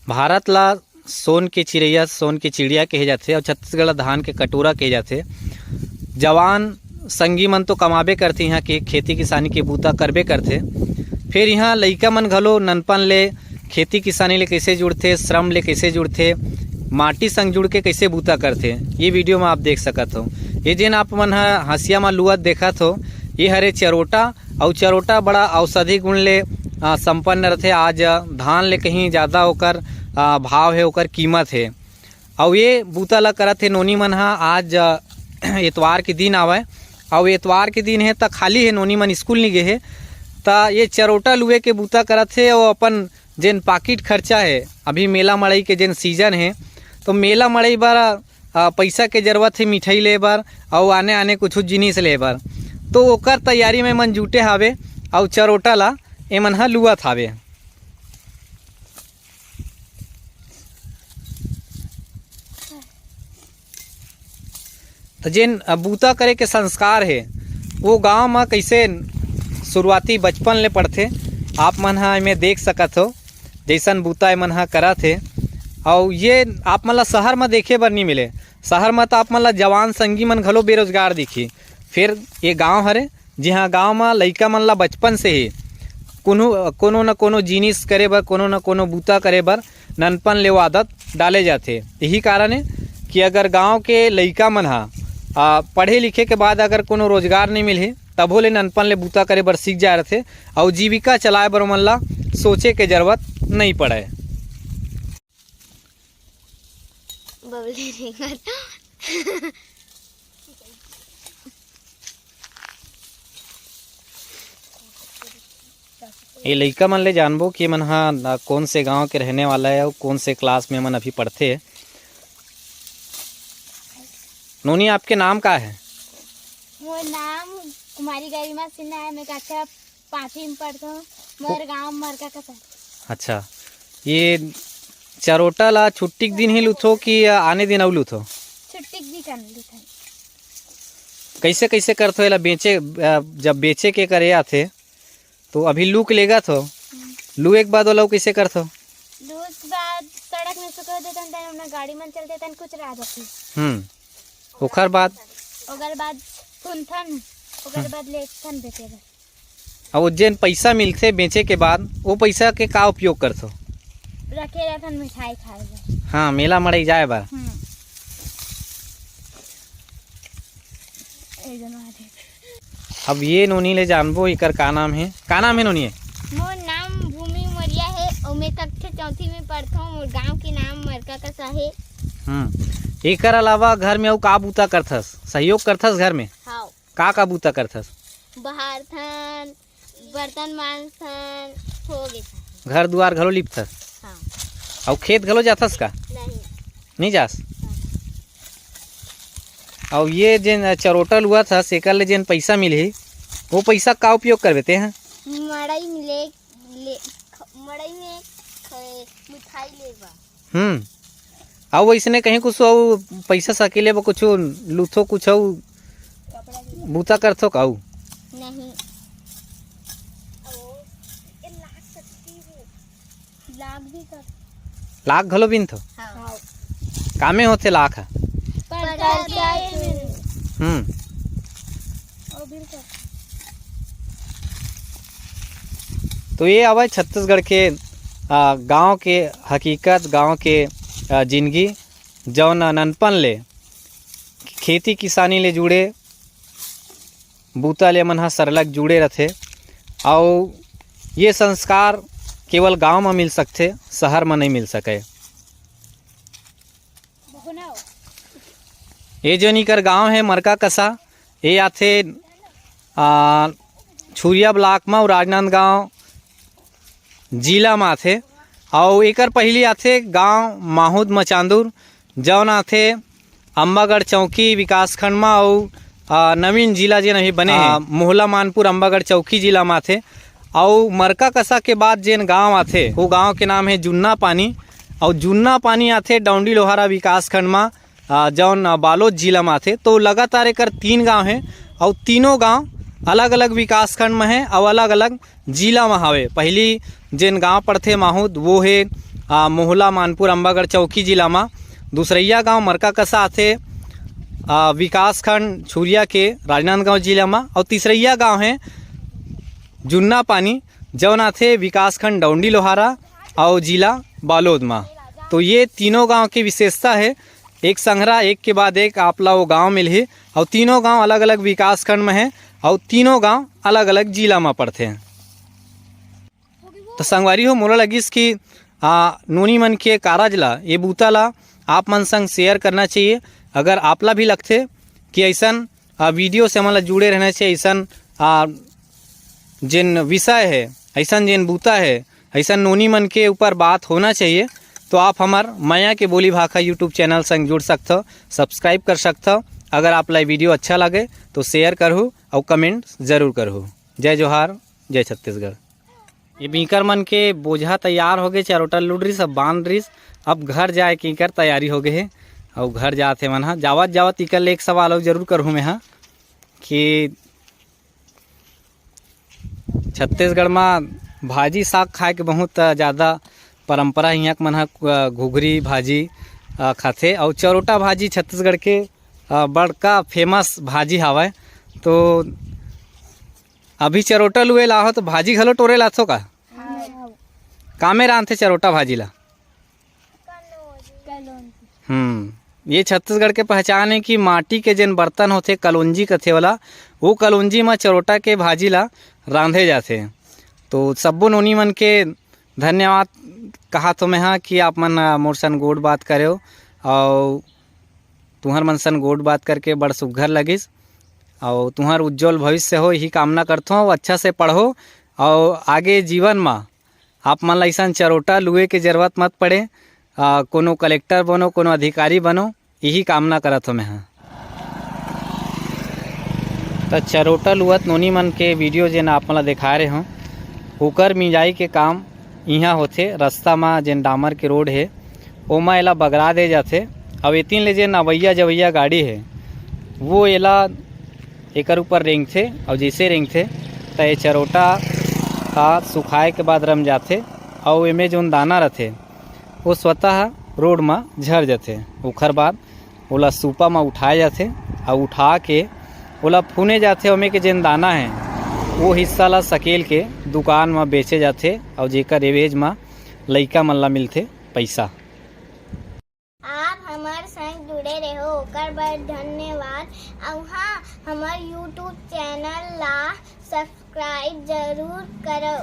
भारत ला सोन के चिड़ैया, सोन के चिड़िया कहे जाथे और छत्तीसगढ़ धान के कटोरा कहे जाथे। जवान संगी मन तो कमाबे करथे, यहाँ के खेती किसानी के बूता करबे करथे। फिर यहाँ लइका मन घलो ननपन ले खेती किसानी ले कैसे जुड़थे, श्रम ले कैसे जुड़थे, माटी संग जुड़ के कैसे बूता करथे, ये वीडियो में आप देख सकत हो। ये जेन आप मन हसिया में लुअत देखत हो, ये हरे चरोटा। और चरोटा बड़ा औषधि गुण ले संपन्न रहथे। आज धान ले कहीं ज़्यादा ओकर भाव है, ओकर कीमत है। और ये बूता ला करत है नोनी मन आज एतवार के दिन आवे और एतवार के दिन है तो खाली है, नोनी मन स्कूल नहीं गए है तो ये चरोटा लुए के बूता करत है। और अपन जेन पाकिट खर्चा है, अभी मेला मड़ई के जेन सीजन है तो मेला मड़ई बर पैसा के जरूरत है, मिठाई ले बर और आने आने कुछ जिनिस ले बर, तो ओकर तैयारी में मन जुटे हावे और चरोटा ला ए मन लुअत हावे। तो जेन बूता करे के संस्कार है वो गांव में कैसे शुरुआती बचपन ले पढ़थे, आप मन में देख सकत हो जैसन बूता मन करत है। और ये आप मन ला शहर में देखे बर नहीं मिले। शहर में तो आप मन ला जवान संगी मन घलो बेरोजगार दिखी। फिर ये गांव हरे जिहाँ गांव में लइका मन ला बचपन से ही कोनो न कोनो जिनिस करे बर, कोनो न कोनो बूता करे बर ननपन ले वो आदत डाले जाते। यही कारण है कि अगर गांव के लइका मन पढ़े लिखे के बाद अगर कोनो रोजगार नहीं मिले तभो ले ननपन ले बूता करे बर सीख जाए रहते और जीविका चलाए बर मन ला सोचे के जरूरत नहीं पड़े। ये लइका मन ले जानबो कि मन कौन से गांव के रहने वाला है और कौन से क्लास में मन अभी पढ़ते है। नोनी आपके नाम का है? मोर नाम कुमारी गरिमा सिन्हा है। मैं कक्षा 5वीं में पढ़ता हूँ। मोर गांव मरका का। अच्छा, ये चरोटा ला छुट्टी के दिन ही लुथो कि आने दिन अउ लुथो? छुट्टी के दिन लुथो। कैसे कैसे करथो एला बेचे? जब बेचे के करे आथे तो अभी लूक लेगा तो लुए के बाद वाला कैसे करथो? लूए के बाद सड़क में सुखा देतन, तन अपना गाड़ी में चलते तन कुछ रह जाती। ओकर बाद सुनथन, ओकर बाद लेथन बेचे बर। और जेन पैसा मिलथे बेचे के बाद वो पैसा के का उपयोग करथो? रखे रहथन मिठाई खाए बर। हाँ, मेला मड़ई जाए बर। अब ये नोनी ले जानबो इकर का नाम है? का नाम है नोनी? मोर नाम भूमि मरिया है और मैं कक्षा 4वीं में पढ़ता हूँ। मोर गांव के नाम मरका का है। एकर अलावा घर में और का बूता करथस? सहयोग करथस घर में? हाँ। का बूता करथस? बाहर थन, बर्तन मांजथन, हो गए। घर द्वार घलो लिपथस? हाँ। और खेत घलो जाथस का? नहीं जास? और ये जेन चरोटा लुआ था एकर ले जेन पैसा मिले वो पैसा का उपयोग करते हैं? मड़ई में मिठाई लेबा। और वैसने कहीं कुछ पैसा सकेले बा कुछ लूथो कुछ बूता करथो का? नहीं। लाख घलो बिनथो? हाँ। कामे होथे लाख? तो ये आवा छत्तीसगढ़ के गांव के हकीकत, गांव के जिंदगी जौन ननपन ले खेती किसानी ले जुड़े बूता ले मन सरलग जुड़े रहते। और ये संस्कार केवल गांव में मिल सकते, शहर में नहीं मिल सके। ये जो निकर गांव है मरका कसा, ये आथे छुरिया ब्लॉक में और राजनांदगांव जिला में आथे। और एकर पहली आथे गांव माहूद मचांदुर जौन आथे अम्बागढ़ चौकी विकासखंड में और नवीन जिला जेन अभी बने हैं मोहला मानपुर अम्बागढ़ चौकी जिला में आथे। और मरका कसा के बाद जेन गांव आथे वो गांव के नाम है जुन्ना पानी। और जुन्ना पानी आथे डौंडी लोहारा विकासखंड में जौन बालोद जिला में आथे। तो लगातार एकर 3 गांव हैं और तीनों गांव अलग अलग विकासखंड में है और अलग अलग जिला में हवे। पहली जेन गांव पड़थे माहूद वो है मोहला मानपुर अम्बागढ़ चौकी जिला में। दूसरैया गांव मरका कसा आथे विकास खंड छुरिया के राजनांदगांव जिला में। और तीसरैया गांव है जुन्ना पानी जौन आथे विकास खंड डौंडी लोहारा और जिला बालोद में। तो ये तीनों गांव की विशेषता है, एक संग्रह एक के बाद एक आपला वो गांव मिल है और तीनों गांव अलग अलग विकास खंड में है और तीनों गांव अलग अलग जिला में पड़ते हैं। तो संगवारी हो मोला लगिस कि नोनी मन के कारज ला ये बूता ला आप मन संग शेयर करना चाहिए। अगर आपला भी लगते कि ऐसन वीडियो से हमला जुड़े रहना चाहिए, ऐसन जिन विषय है, ऐसन जिन बूता है, ऐसन नोनी मन के ऊपर बात होना चाहिए, तो आप हमार माया के बोली भाखा यूट्यूब चैनल संग जुड़ सकते हो, सब्सक्राइब कर सकते हो। अगर आप ला वीडियो अच्छा लगे तो शेयर करो और कमेंट ज़रूर करो। जय जोहार, जय छत्तीसगढ़। ये बीकर मन के बोझा तैयार हो गए, चरोटा लुड़ रही सब बांध रही। अब घर जाए की कर तैयारी हो गए है और घर जाते मन। हाँ जावत जावत इकल एक सवाल और जरूर करूँ मैं हाँ कि छत्तीसगढ़ में भाजी साग खाए के बहुत ज़्यादा परंपरा यहाँ के मन ह घुघरी भाजी खाते और चरोटा भाजी छत्तीसगढ़ के बड़का फेमस भाजी हवय। तो अभी चरोटा लुए ला हो तो भाजी घलो टोरे लाथो का में रांधथे चरोटा भाजी ला? ये छत्तीसगढ़ के पहचान है कि माटी के जिन बर्तन होते कलौंजी कथे वाला, वो कलौंजी में चरोटा के भाजी ला रांधे जाते। तो सब्बो नोनी मन के धन्यवाद कहा तो मैं हाँ कि आप मन मोर सन गोड बात करे हो और तुहर मन सन गोड बात करके बड़ सुघर लगिस और तुहर उज्जवल भविष्य हो यही कामना करता हूँ। अच्छा से पढ़ो और आगे जीवन में आप मन ऐसा चरोटा लुए के जरूरत मत पड़े, कोनो कलेक्टर बनो, कोनो अधिकारी बनो, यही कामना करत हो मैं हाँ। तो चरोटा लुअत नोनी मन के वीडियो जेन आप मन दिखा रहे हो ओकर मिंजाई के काम यहाँ होते। रास्ता में जेन डामर के रोड है ओमा एला बगरा दे जाते। अब एतीन ले जेन अवैया जवैया गाड़ी है वो एला एकर ऊपर रेंगथे और जैसे रेंगथे तो ये चरोटा का सुखाए के बाद रम जाते और एमे जोन दाना रहते वो स्वतः रोड में झड़ जाते। ओखर बाद ओला सूपा में उठाए जाते और उठा के ओला फूने जाते। ओमे के जेन दाना है वो हिस्सा ला सकेल के दुकान में बेचे जाते और जेकर एवेज में लइका मन ला मिलते पैसा। आप हमारे संग जुड़े रहो ओकर बर धन्यवाद। और हाँ हमारे YouTube चैनल ला सब्सक्राइब जरूर करो।